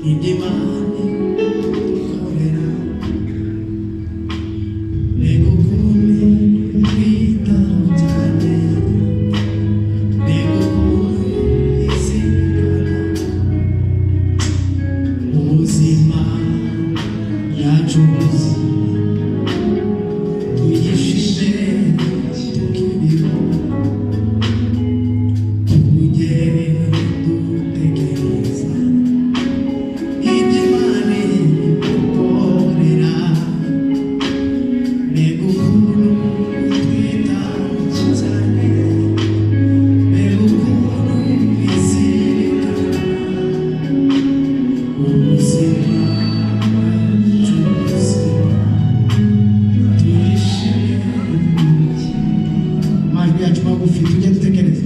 Idimani dukorera negukumi kwitaho cyane negukumi izirikana ubuzima yacu tuyishime tukiriho tujye dutekereza idimani dukorera negukumi twitaho cyane negukumi izirikana ubuzima majwi yacu magufi tujye dutekereza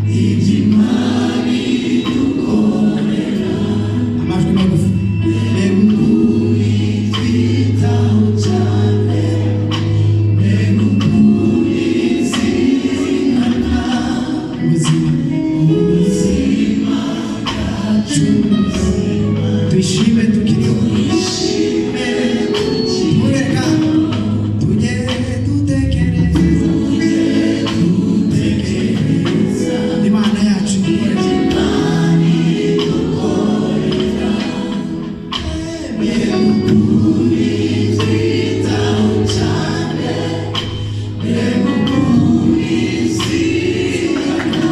iby'Imana dukorera amajwi magufi negukumi twitaho cyane negukumi izirikana ubuzima bwacu twishime tukiriho mureka tujye dutekereza Imana yacu dukorera negukumi twitaho cyane negukumi izirikana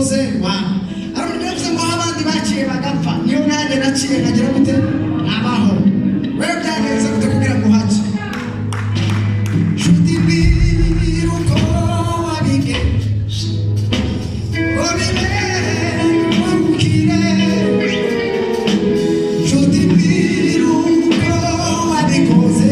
wabikoze aravuze ngo abandi baciye bagapfa niyo nanjye naciye nkagira gute nabaho wewe byagenze gute kugira ngo uhace nshuti mbwira uko wabigenje ngo wabukire nshuti mbwira uko wabikoze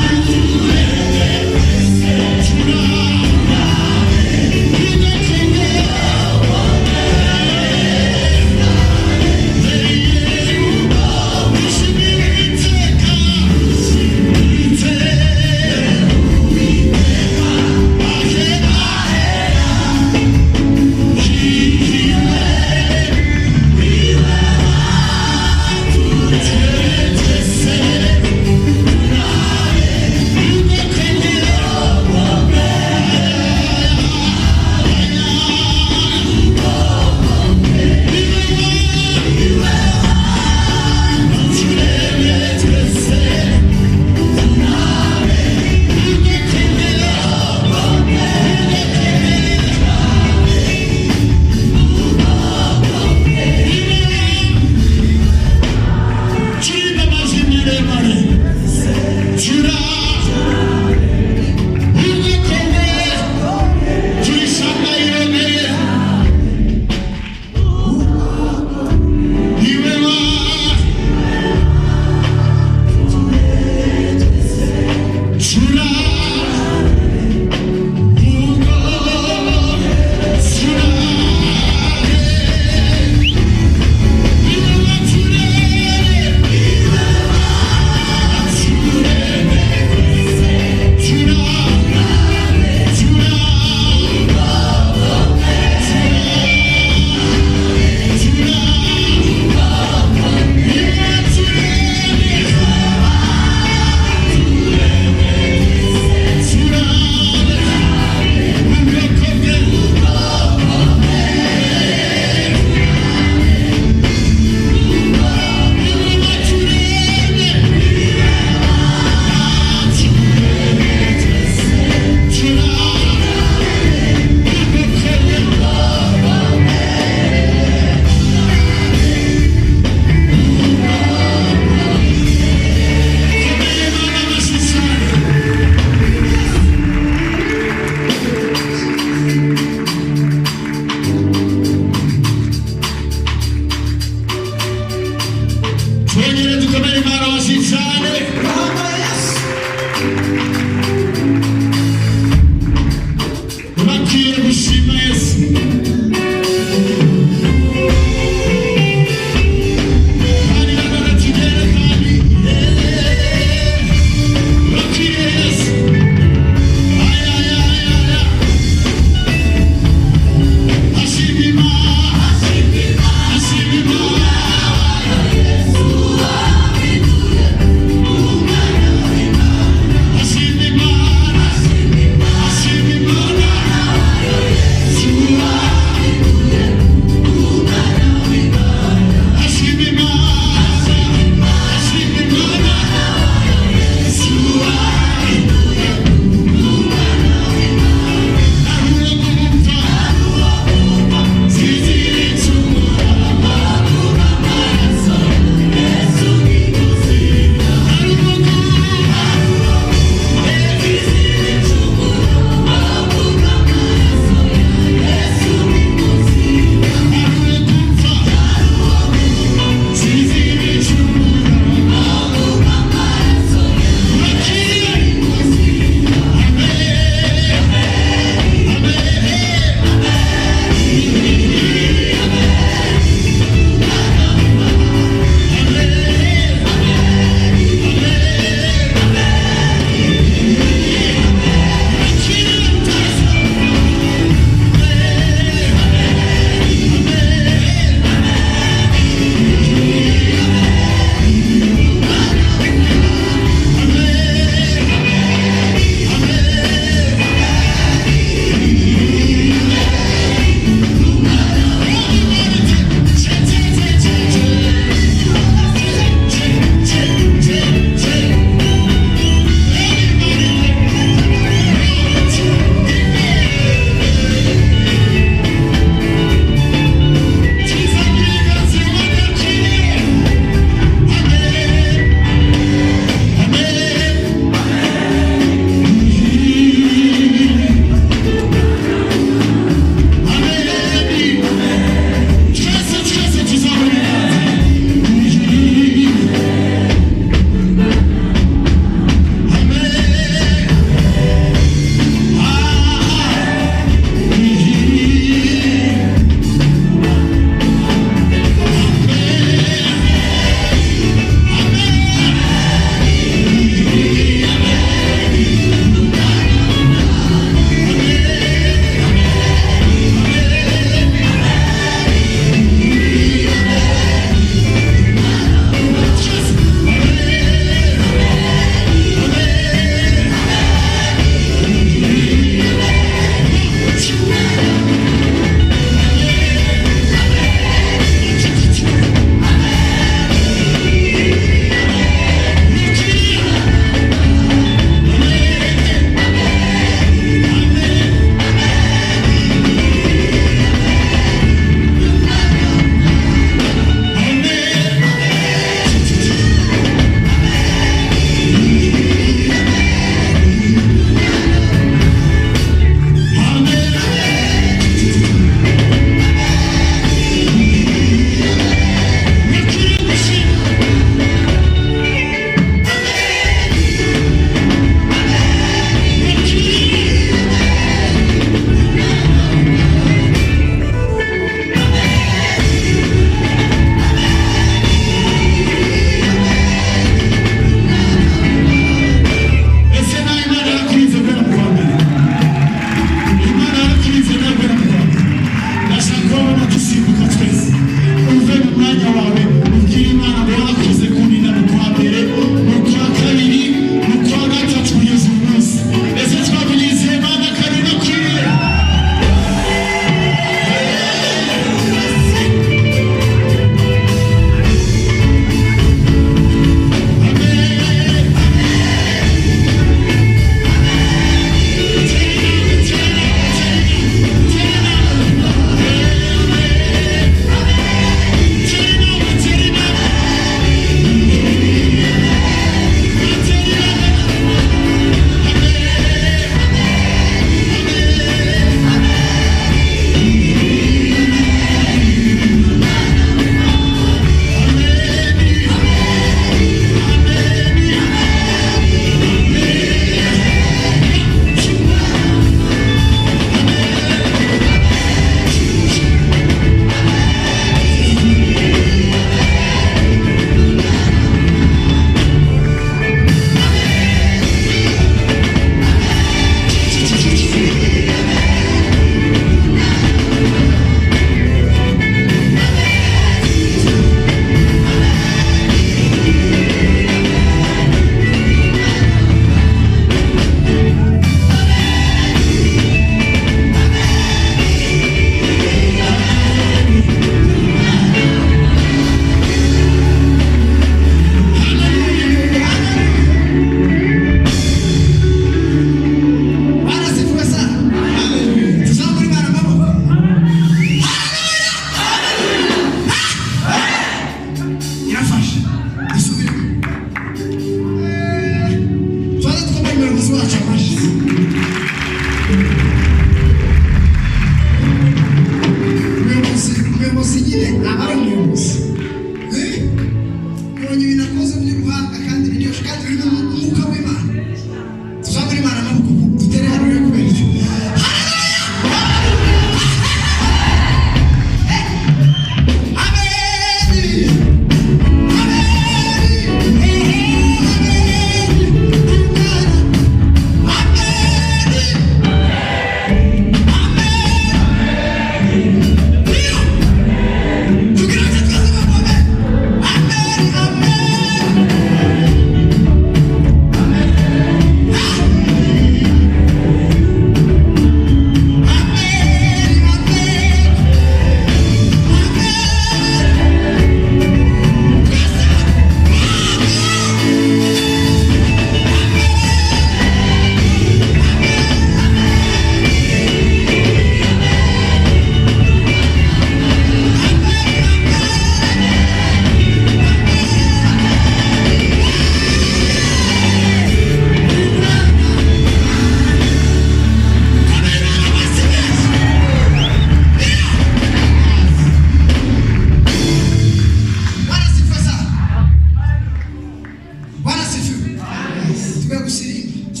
tugiye gusirimba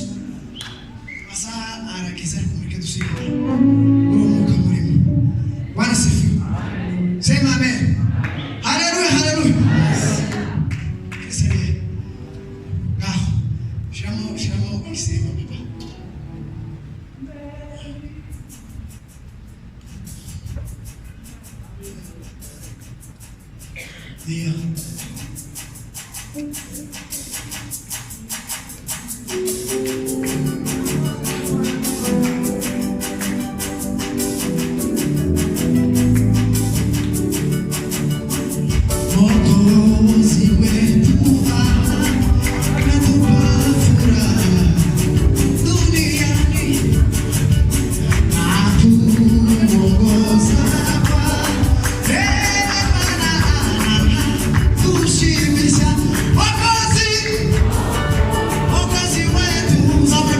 amasaha arageze ariko mureke dusirimba uwo mwuka murimo. Bwana asifiwe. Sema amen. Haleluya, haleluya. Kristo ngaho shiramo igisimba papa. Yeah. Somebody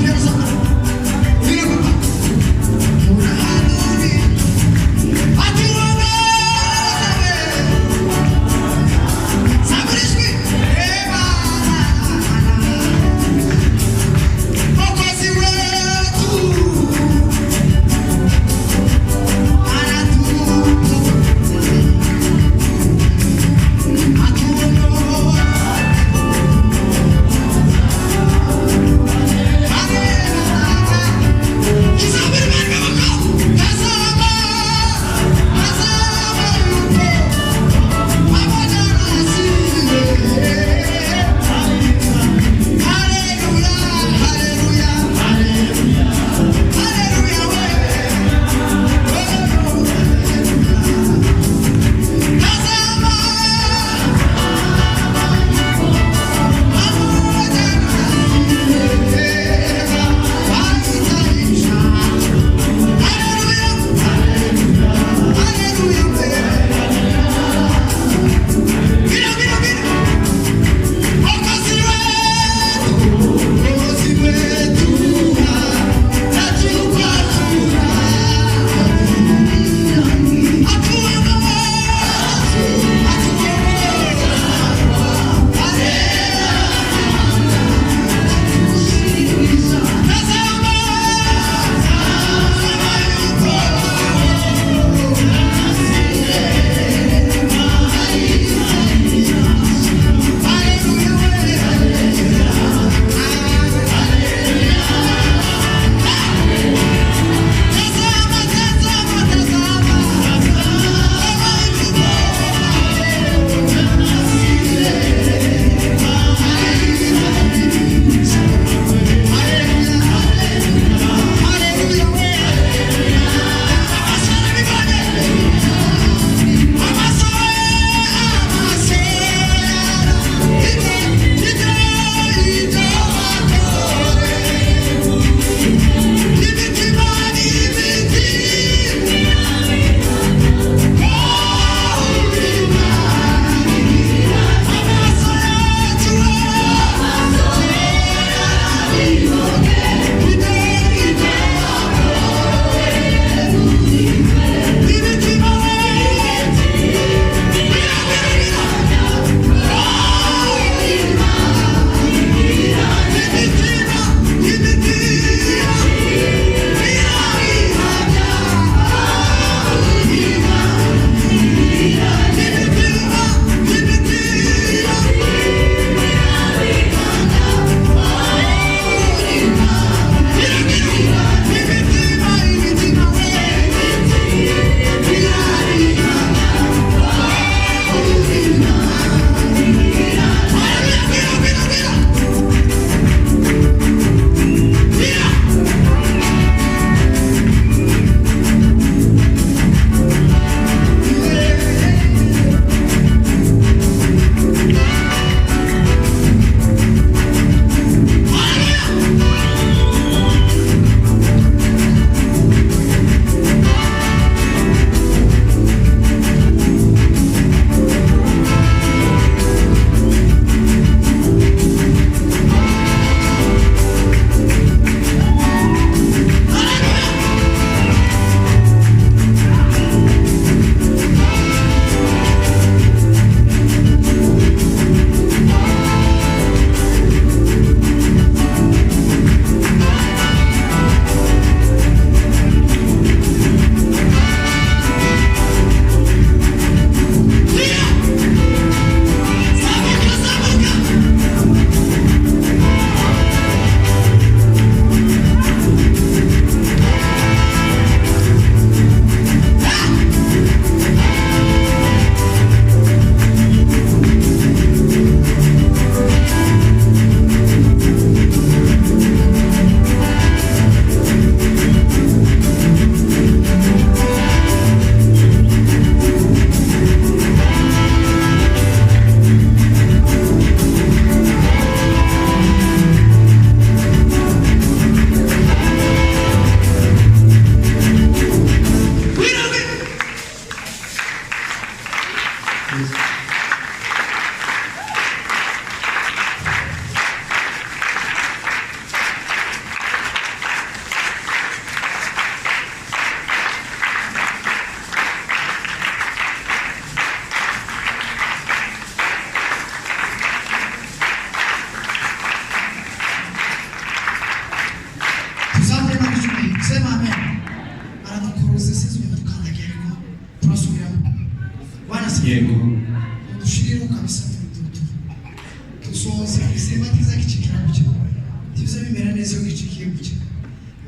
kigiye gukira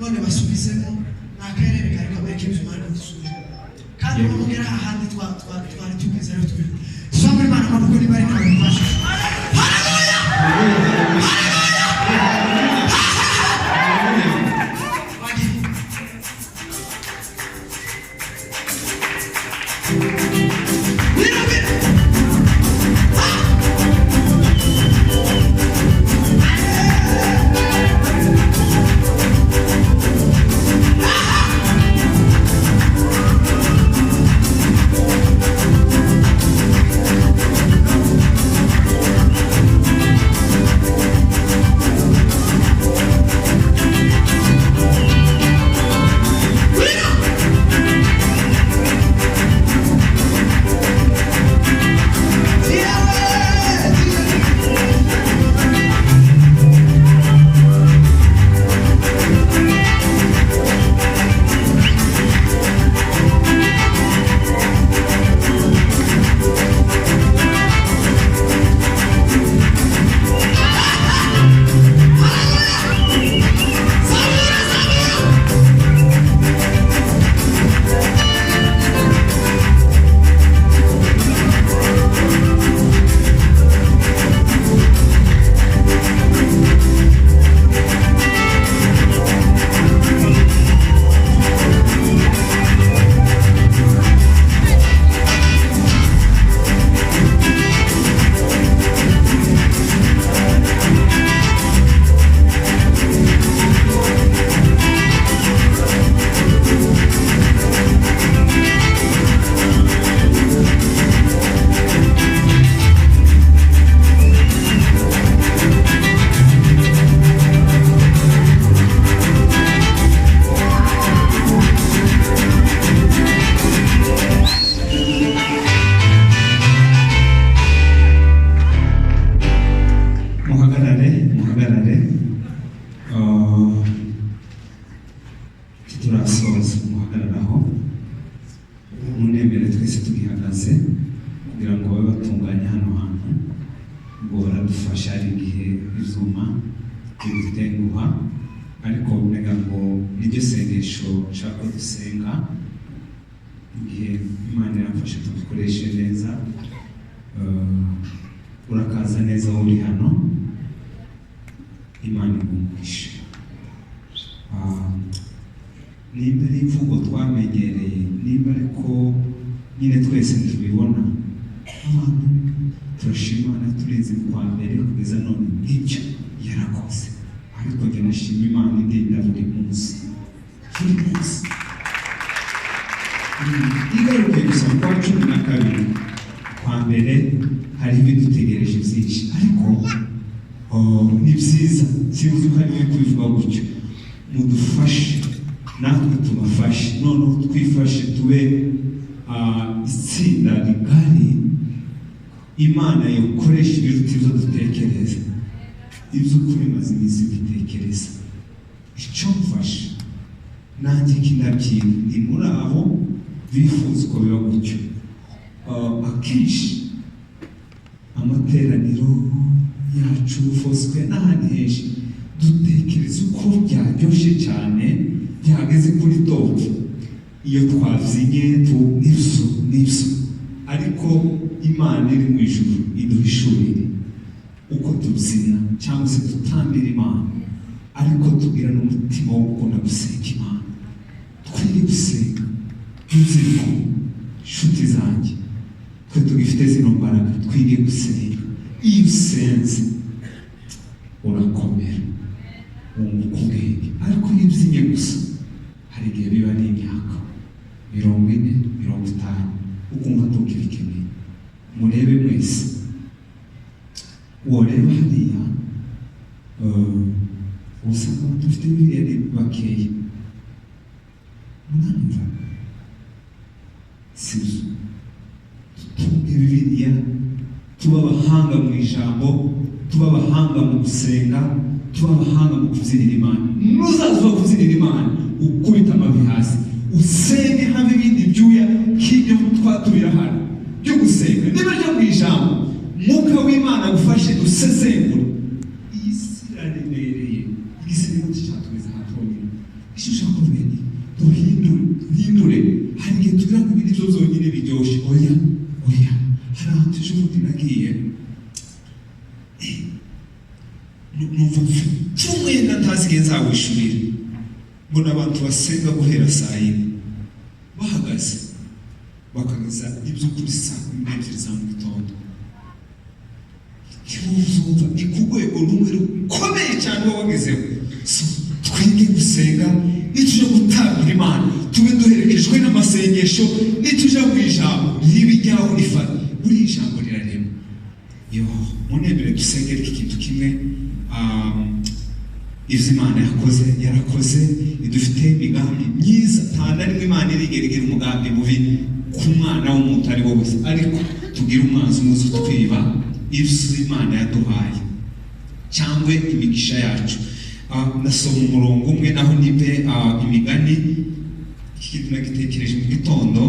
none basubizemo n'akarere kari kabereka ibyuma ariko dusubire kandi bamubwira ahandi twari tugeze rero twe sombre Imana amaboko ni bari nawe mbasha haleluya turasoza umuhagararaho munembere twese tugihagaze kugira ngo babe batunganya hano hantu ngo baradufasha ari igihe ibyuma bidutenguha ariko mbega ngo niryo sengesho nshaka dusenga igihe Imana iramfasha tubikoreshe neza urakaza neza uri hano Imana igumugishe nimba ari imvugo twamenyereye nimba ariko nyine twese ntitubibona abantu turashima Imana turenze kwa mbere kugeza none n'icyo yarakoze ariko njye nashima Imana indinda buri munsi igaruke gusa kwa 12 kwa mbere hari ibidutegereje byinshi ariko ni byiza sibuze ko ari kwivuga gutyo mudufashe natwe tubafashe noneho twifashe tube itsinda rigari Imana yokoresha ibiruta ibyo dutekereza ibyo kuri maze iminsi bitekereza icyo mfashe nanjye kinabyiga ni muri abo bifuza uko biba gutyo akenshi amateraniro yacu foswe n'ahandi henshi dutekereza uko byaryoshye cyane byageze kuri topu iyo twavyinnye n'ibyo ariko Imana iri mu ijuru iduhishurire uko tubyina cyangwa se tutambira Imana ariko tugira n'umutima wo gukunda gusenga Imana twiri gusenga inziko nshuti zanjye twe tugifite zino mbaraga twiriye gusenga iyo usenze urakomera wunguka ubwenge ariko iyo ubyinnye gusa hari igihe biba n'imyaka 40, 50 ukumva tukibikeneye murebe mwese ureba hariya usanga dufite Bibiliya bakeya mwanumva sibyo tutunge Bibiliya tuba abahanga mu ijambo tuba abahanga mu gusenga tuba abahanga mu kubyinira Imana nuzaza kubyinira Imana ukubita amavi hasi usenge habe ibindi byuya nk'ibyo twatubira hano byo gusenga niba ryo mu ijambo mwuka w'Imana gufashe dusesengura iyi si iraremereye igisigo gute cyatugeza ahantu honyine icyo ushaka kumenya duhindure hari igihe tugira ngo ibindi byo byonyine biryoshye oya hari ahantu ejo bundi nagiye numva mfite umwenda ntazi igihe nzawishurira mbona abantu basenga guhera saa yine bahagaze bakageza iby'ukuri saa 12 za mu gitondo ntiwuzumva ni ku rwego rumwe rukomeye cyane uba wagezeho twige gusenga nituje gutambira Imana tube duherekejwe n'amasengesho nituje mu ijambo ntibijyaho rifata buri ijambo rirarema munebere dusengere iki kintu kimwe ibyo Imana yarakoze idufite imigambi myiza nta na rimwe Imana irigeragera umugambi mubi ku mwana w'umuntu ari wo wese ariko tugire umwanzi umuzi utwiba ibyo Imana yaduhaye cyangwa imigisha yacu nasoma umurongo umwe naho nibe imigani iki kintu nagitekereje mu gitondo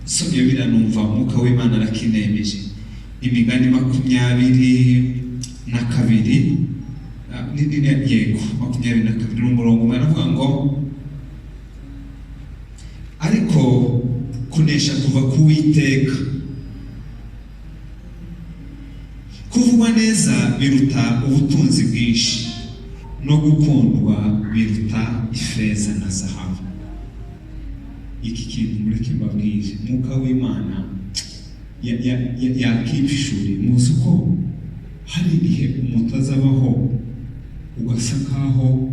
somye biranumva umwuka w'Imana arakinemeje imigani 22 yego 22 n'umurongo umwe aravuga ngo ariko kunesha kuva ku Uwiteka kuvugwa neza biruta ubutunzi bwinshi no gukundwa biruta ifeza na zahabu iki kintu mureke mbabwire umwuka w'Imana yakipishuri muzi ko hari ibihe umuntu azabaho ugasa nkaho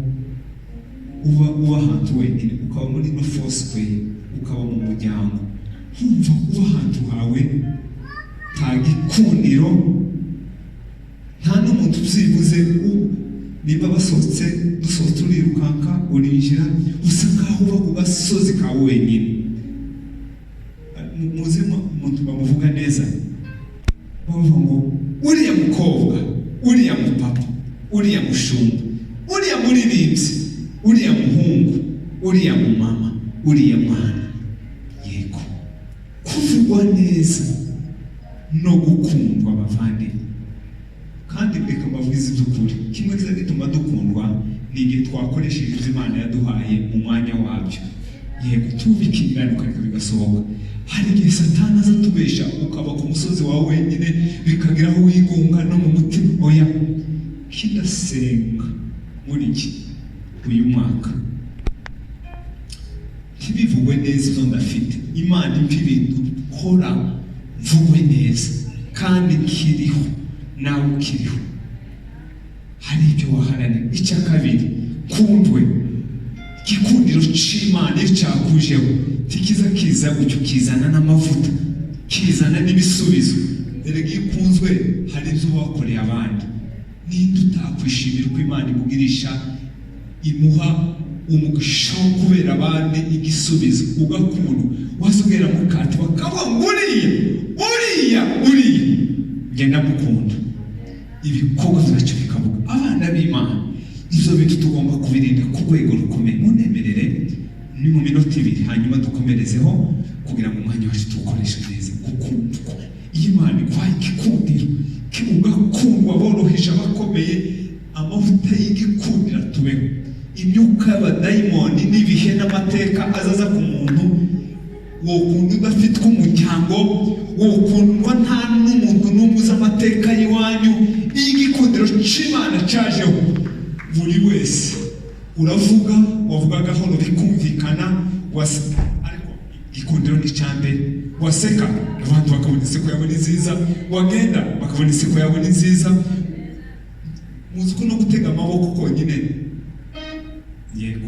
uba ahantu wenyine ukaba muri no Foursquare ukaba mu muryango kumva uba ahantu hawe nta gikundiro nta n'umuntu ubyibuze niba dusohotse urirukanka urinjira usa nkaho uba ku gasozi kawe wenyine muzi umuntu bamuvuga neza bavuga ngo uriya mukobwa uriya mupapa uriya mushumba uriya muririmbyi uriya muhungu uriya mumama uriya mwana yego kuvugwa neza no gukundwa abavandimwe kandi reka mbavuze iby'ukuri kimwe kiza gituma dukundwa ni igihe twakoresheje ibyo Imana yaduhaye mu mwanya wabyo yego tubikingirana ukareka bigasohoka hari igihe Satani aza tubesha ukaba ku musozi wawe wenyine bikagira aho wigunga no mu mutima oya kidasenga muri uyu mwaka ntibivugwe neza ibyo ndafite Imana impa ibintu kora mvugwe neza kandi kiriho nawe ukiriho hari ibyo waharanira icya kabiri kundwe igikundiro c'Imana iyo cyakujeho kiza gutyo kizana n'amavuta kizana n'ibisubizo erega iyo ukunzwe hari ibyo wakoreye abandi ninde utakwishimira ko Imana imugirisha imuha umugisha wo kubera abandi igisubizo ugakundwa wasubira mu kati bakavuga ngo uriya ngenda mukunda ibikorwa byacu bikavuga abana b'Imana ibyo bintu tugomba kubirinda ku rwego rukomeye munemerere ni mu minota 2 hanyuma dukomerezeho kugira ngo umwanya wacu tuwukoreshe neza gukundwa Imana ikwaye igikundiro ugakundwa boroheje abakomeye amavuta y'igikundiro tubeho imyuka y'abadayimoni n'ibihe n'amateka azaza ku muntu wokunda udafite umuryango wokundwa nta n'umuntu n'umwe uzi amateka y'iwanyu y'igikundiro c'Imana cyajeho buri wese uravuga wavuga gahoro bikumvikana ariko igikundiro ni cyambere waseka abantu bakabona iseko yawe ni nziza wagenda bakabona iseko yawe ni nziza muzi ko no gutega amaboko konyine yego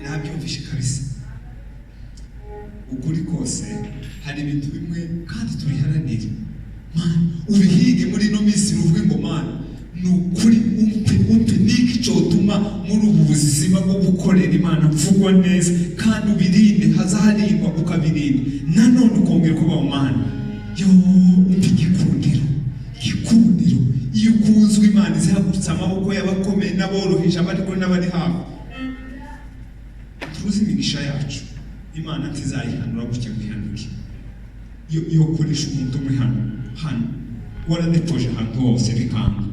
nabyumvishe kabisa ukuri kose hari ibintu bimwe kandi tubiharanire ubihige muri no minsi uvuge ngo Mana ni ukuri umpe niki cyotuma muri ubu buzima bwo gukorera Imana mvugwa neza kandi ubirinde hazaharindwa ukabirinda nanone ukongera kuba Mana umpe igikundiro iyo ukunzwe Imana izihagurutsa amaboko y'abakomeye n'aboroheje abariko n'abari hafi tuzi imigisha yacu Imana ntizayihanura gutya kwihanuke yo koresha umuntu umwe hano waradepoje ahantu hose bikanga